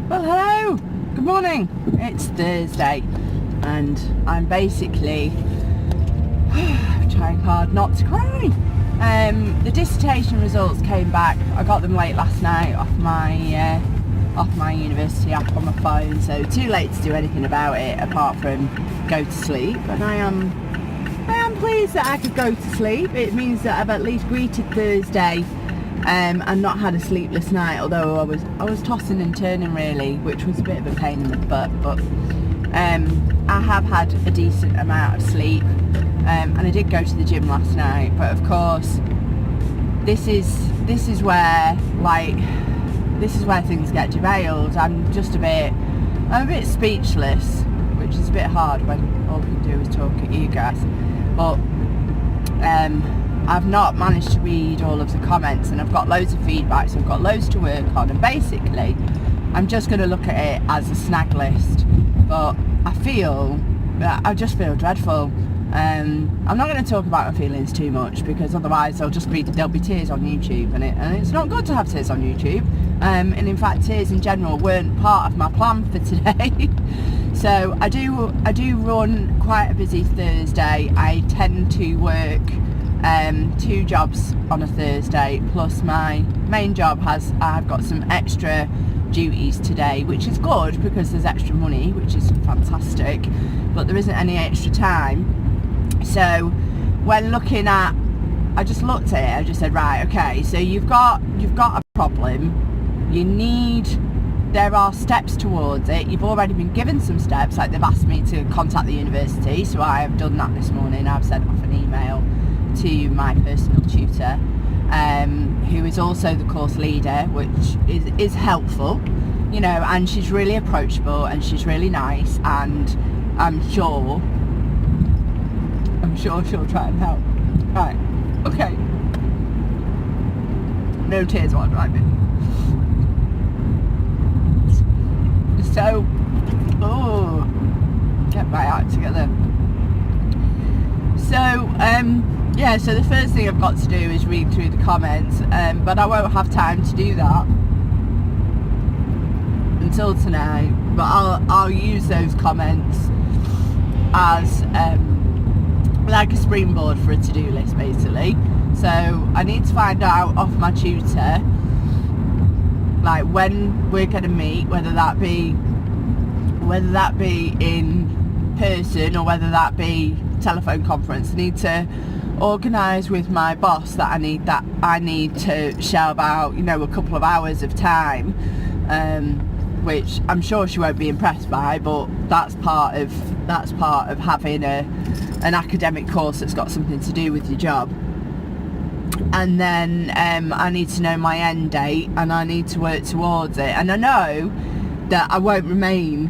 Well, hello, good morning. It's Thursday and I'm basically trying hard not to cry. The dissertation results came back. I got them late last night off my university app on my phone, so too late to do anything about it apart from go to sleep. And I am pleased that I could go to sleep. It means that I've at least greeted Thursday and not had a sleepless night, although I was tossing and turning really, which was a bit of a pain in the butt, but I have had a decent amount of sleep, and I did go to the gym last night. But of course this is where things get derailed. I'm a bit speechless, which is a bit hard when all we can do is talk at you guys. But I've not managed to read all of the comments, and I've got loads of feedback, so I've got loads to work on, and basically I'm just going to look at it as a snag list. But I just feel dreadful. I'm not going to talk about my feelings too much, because otherwise there'll be tears on YouTube, and it's not good to have tears on YouTube. And in fact, tears in general weren't part of my plan for today. So I do run quite a busy Thursday. I tend to work 2 jobs on a Thursday, plus my main job I've got some extra duties today, which is good because there's extra money, which is fantastic, but there isn't any extra time. So when looking at, I just looked at it, I just said, right, okay, so you've got a problem, there are steps towards it. You've already been given some steps, like they've asked me to contact the university, so I have done that this morning. I've sent off an email to my personal tutor, who is also the course leader, which is helpful, you know, and she's really approachable and she's really nice, and I'm sure she'll try and help. Right, okay. No tears while driving. So, get my act together. So, yeah, so the first thing I've got to do is read through the comments, but I won't have time to do that until tonight. But I'll use those comments as like a springboard for a to-do list, basically. So I need to find out off my tutor, like, when we're going to meet, whether that be in person or whether that be telephone conference. I need to organise with my boss that I need to shell out, you know, a couple of hours of time, which I'm sure she won't be impressed by, but that's part of having an academic course that's got something to do with your job. And then I need to know my end date, and I need to work towards it. And I know that I won't remain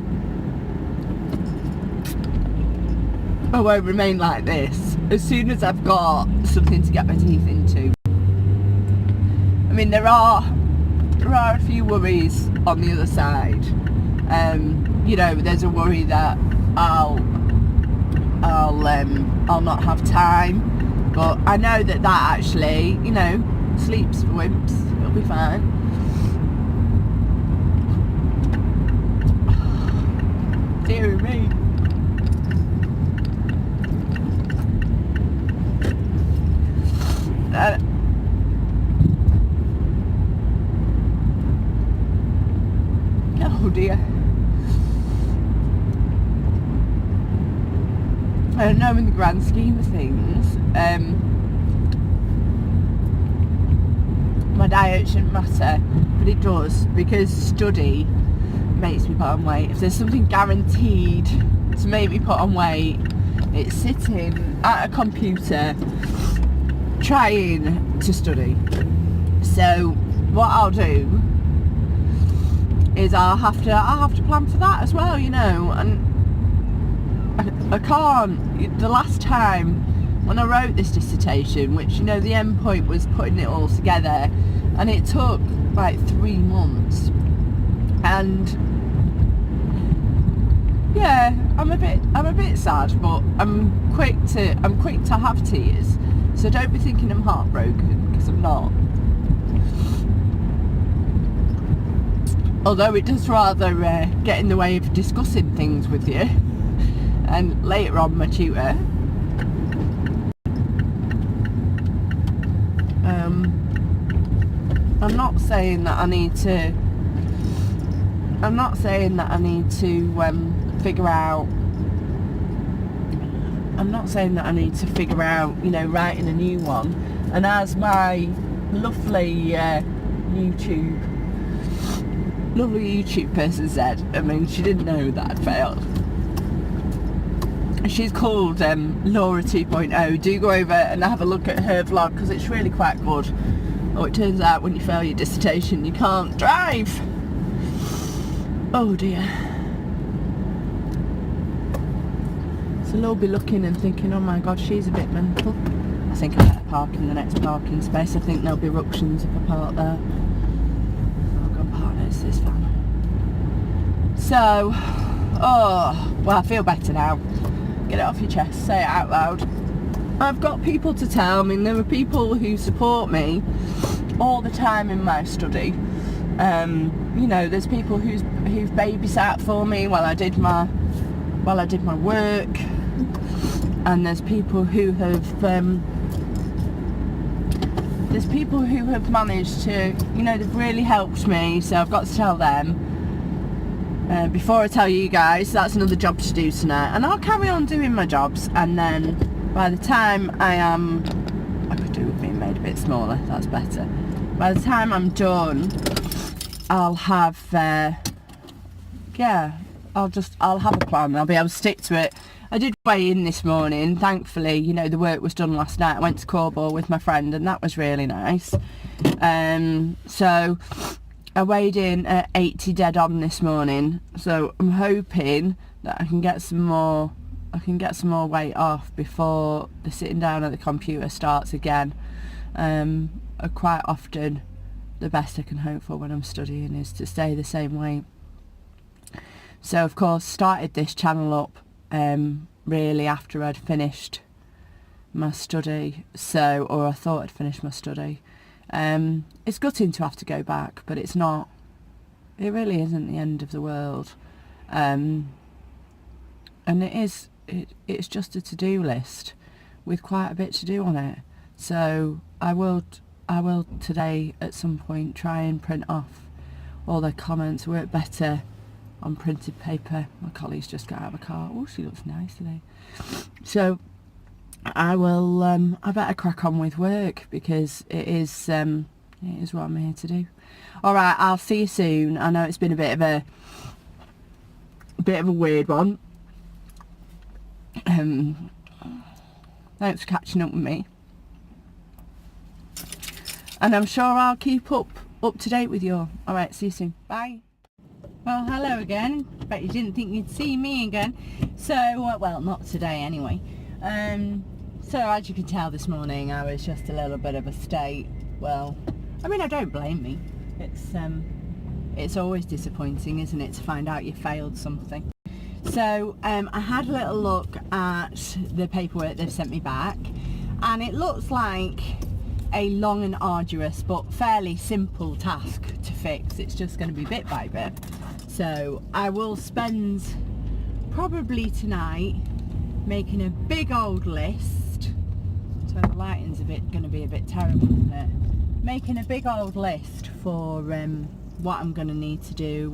like this as soon as I've got something to get my teeth into. I mean, there are a few worries on the other side. You know, there's a worry that I'll not have time. But I know that actually, you know, sleeps for wimps. It'll be fine. Dear me. Oh dear. I don't know, in the grand scheme of things, my diet shouldn't matter, but it does, because study makes me put on weight. If there's something guaranteed to make me put on weight, it's sitting at a computer trying to study. So what I'll do is I'll have to plan for that as well, you know. And I can't. The last time when I wrote this dissertation, which, you know, the end point was putting it all together, and it took like 3 months, and yeah, I'm a bit sad, but I'm quick to have tears, so don't be thinking I'm heartbroken, because I'm not. although it does rather get in the way of discussing things with you. And later on, my tutor, I'm not saying that I need to figure out you know, writing a new one. And as my lovely YouTube person said, I mean, she didn't know that I'd failed. She's called Laura 2.0. Do go over and have a look at her vlog, because it's really quite good. Oh, it turns out when you fail your dissertation, you can't drive. Oh dear. So they'll be looking and thinking, oh my god, she's a bit mental. I think I better park in the next parking space. I think there'll be ructions if I park there. Oh god, park next to this van. So, oh, well, I feel better now. Get it off your chest, say it out loud. I've got people to tell me, and there are people who support me all the time in my study. You know, there's people who've babysat for me while I did my work, and there's people who have managed to, you know, they've really helped me. So I've got to tell them. Before I tell you guys, that's another job to do tonight, and I'll carry on doing my jobs, and then by the time I could do with being made a bit smaller, that's better. By the time I'm done, I'll have I'll have a plan and I'll be able to stick to it. I did weigh in this morning, thankfully. You know, the work was done last night. I went to Cornwall with my friend, and that was really nice. So I weighed in at 80 dead on this morning, so I'm hoping that I can get some more weight off before the sitting down at the computer starts again. Quite often the best I can hope for when I'm studying is to stay the same weight. So of course started this channel up really after I'd finished my study, or I thought I'd finished my study. It's gutting to have to go back, but it's not. It really isn't the end of the world. And it's just a to-do list with quite a bit to do on it. So I will today at some point try and print off all the comments. Work better on printed paper. My colleague's just got out of a car. Oh, she looks nice today. So I will. I better crack on with work, because it is what I'm here to do. All right, I'll see you soon. I know it's been a bit of a weird one. Thanks for catching up with me, and I'm sure I'll keep up to date with you all. All right, see you soon. Bye. Well, hello again. Bet you didn't think you'd see me again. So, well, not today anyway. So as you can tell this morning, I was just a little bit of a state. Well, I mean, I don't blame me. It's always disappointing, isn't it, to find out you failed something. So I had a little look at the paperwork they've sent me back, and it looks like a long and arduous but fairly simple task to fix. It's just going to be bit by bit. So I will spend probably tonight making a big old list. So the lighting's going to be a bit terrible, isn't it? Making a big old list for what I'm going to need to do,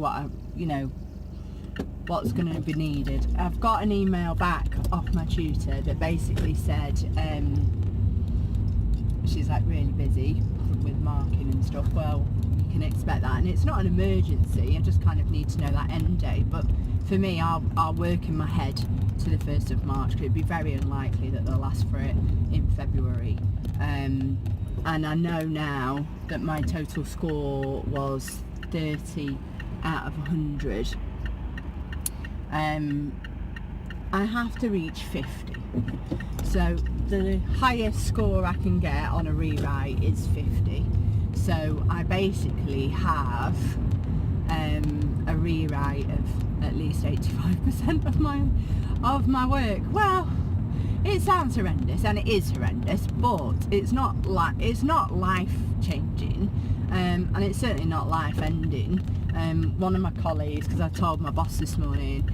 what's going to be needed. I've got an email back off my tutor that basically said she's like really busy with marking and stuff. Well, you can expect that, and it's not an emergency. I just kind of need to know that end date. But for me, I'll work in my head to the 1st of March, because it'd be very unlikely that they'll ask for it in February. And I know now that my total score was 30 out of 100. I have to reach 50. So the highest score I can get on a rewrite is 50. So I basically have a rewrite of at least 85% of my work. Well, it sounds horrendous, and it is horrendous, but it's not life changing, and it's certainly not life ending. one of my colleagues, because I told my boss this morning,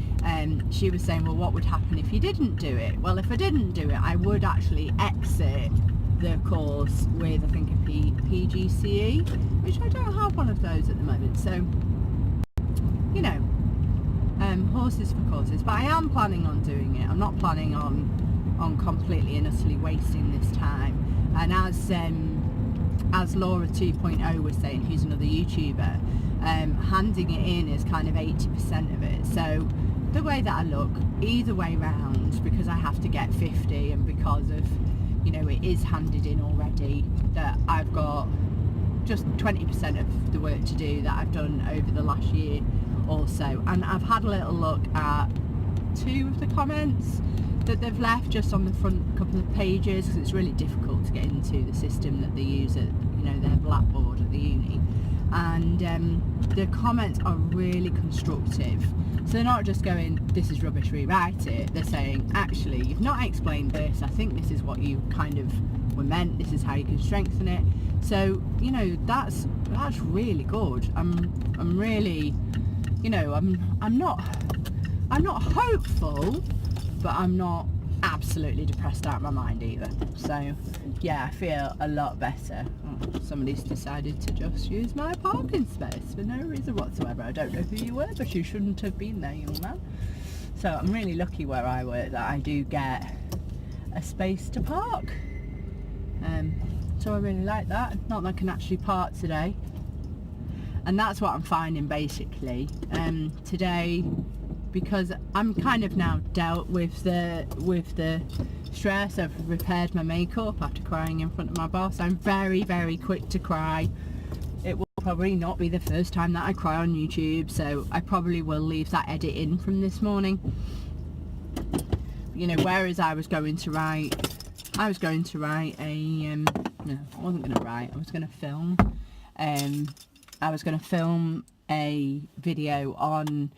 she was saying, well, what would happen if you didn't do it? Well, if I didn't do it, I would actually exit the course with, I think, a PGCE, which I don't have one of those at the moment. So, you know, horses for courses. But I am planning on doing it. I'm not planning on completely and utterly wasting this time. And as Laura 2.0 was saying, who's another YouTuber, handing it in is kind of 80% of it. So the way that I look, either way round, because I have to get 50 and because of, you know, it is handed in already, that I've got just 20% of the work to do that I've done over the last year or so. And I've had a little look at 2 of the comments that they've left just on the front couple of pages, because it's really difficult to get into the system that they use at, you know, their Blackboard at the uni. And the comments are really constructive. So they're not just going, this is rubbish, rewrite it. They're saying, actually, you've not explained this. I think this is what you kind of were meant. This is how you can strengthen it. So, you know, that's really good. I'm really, you know, I'm not hopeful, but I'm not absolutely depressed out of my mind either. So yeah, I feel a lot better. Oh, somebody's decided to just use my parking space for no reason whatsoever. I don't know who you were, but you shouldn't have been there, young man. So I'm really lucky where I work that I do get a space to park. So I really like that. Not that I can actually park today. And that's what I'm finding basically. Today, because I'm kind of now dealt with the stress. I've repaired my makeup after crying in front of my boss. I'm very, very quick to cry. It will probably not be the first time that I cry on YouTube, so I probably will leave that edit in from this morning. You know, whereas I was going to write a no, I wasn't going to write, I was going to film a video on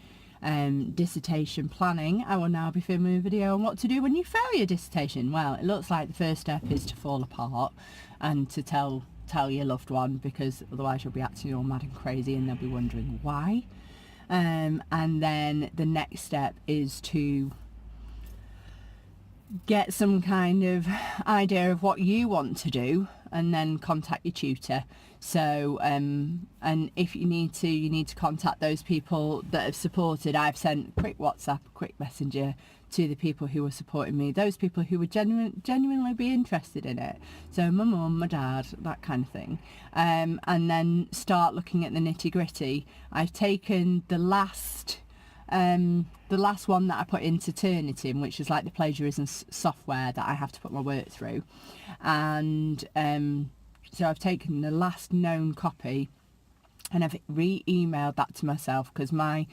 dissertation planning. I will now be filming a video on what to do when you fail your dissertation. Well, it looks like the first step is to fall apart and to tell your loved one, because otherwise you'll be acting all mad and crazy and they'll be wondering why. And then the next step is to get some kind of idea of what you want to do, and then contact your tutor. So and if you need to contact those people that have supported. I've sent quick WhatsApp, quick messenger to the people who are supporting me, those people who would genuinely be interested in it. So my mum, my dad, that kind of thing. And then start looking at the nitty gritty. I've taken the last one that I put into Turnitin, which is like the plagiarism software that I have to put my work through, and so I've taken the last known copy and I've re-emailed that to myself, because my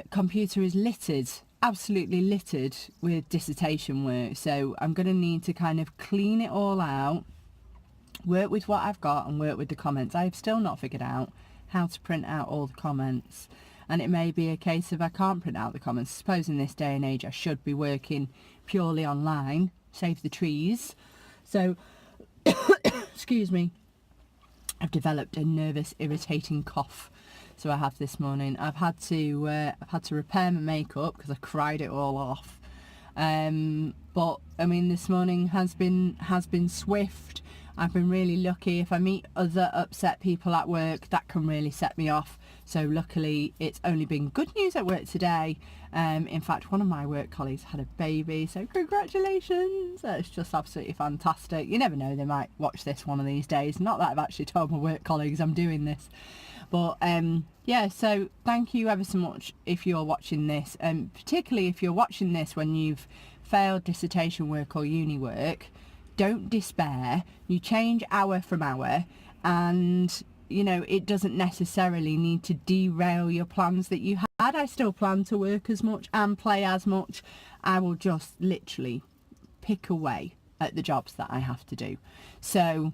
computer is absolutely littered with dissertation work. So I'm going to need to kind of clean it all out, work with what I've got and work with the comments. I have still not figured out how to print out all the comments. And it may be a case of I can't print out the comments. I suppose in this day and age I should be working purely online, save the trees. So, excuse me, I've developed a nervous, irritating cough. So I have this morning. I've had to repair my makeup because I cried it all off. But I mean, this morning has been swift. I've been really lucky. If I meet other upset people at work, that can really set me off. So luckily it's only been good news at work today. In fact, one of my work colleagues had a baby, so congratulations. It's just absolutely fantastic. You never know, they might watch this one of these days. Not that I've actually told my work colleagues I'm doing this, but yeah, so thank you ever so much if you're watching this, and particularly if you're watching this when you've failed dissertation work or uni work. Don't despair. You change hour from hour, and you know, it doesn't necessarily need to derail your plans that you had. I still plan to work as much and play as much. I will just literally pick away at the jobs that I have to do. So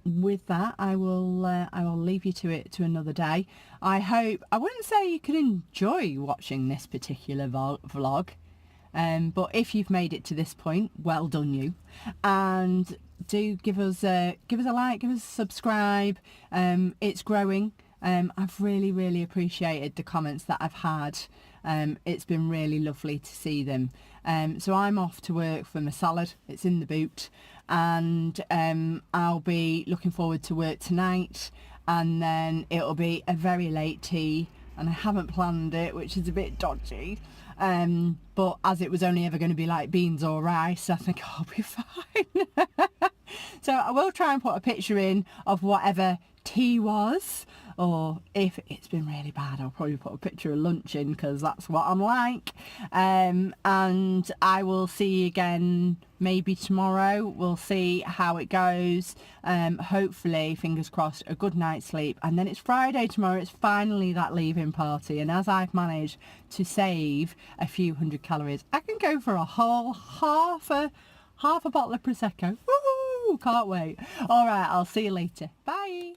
with that, I will leave you to it to another day. I wouldn't say you can enjoy watching this particular vlog. But if you've made it to this point, well done you, and do give us a like, give us a subscribe. It's growing. I've really appreciated the comments that I've had. It's been really lovely to see them. So I'm off to work for my salad. It's in the boot, and I'll be looking forward to work tonight, and then it'll be a very late tea, and I haven't planned it, which is a bit dodgy. But as it was only ever going to be like beans or rice, I think I'll be fine. So I will try and put a picture in of whatever tea was, or if it's been really bad, I'll probably put a picture of lunch in, because that's what I'm like. And I will see you again maybe tomorrow. We'll see how it goes. Hopefully, fingers crossed, a good night's sleep, and then it's Friday tomorrow. It's finally that leaving party, and as I've managed to save a few hundred calories, I can go for a whole half a bottle of Prosecco. Woohoo! Can't wait. All right, I'll see you later. Bye.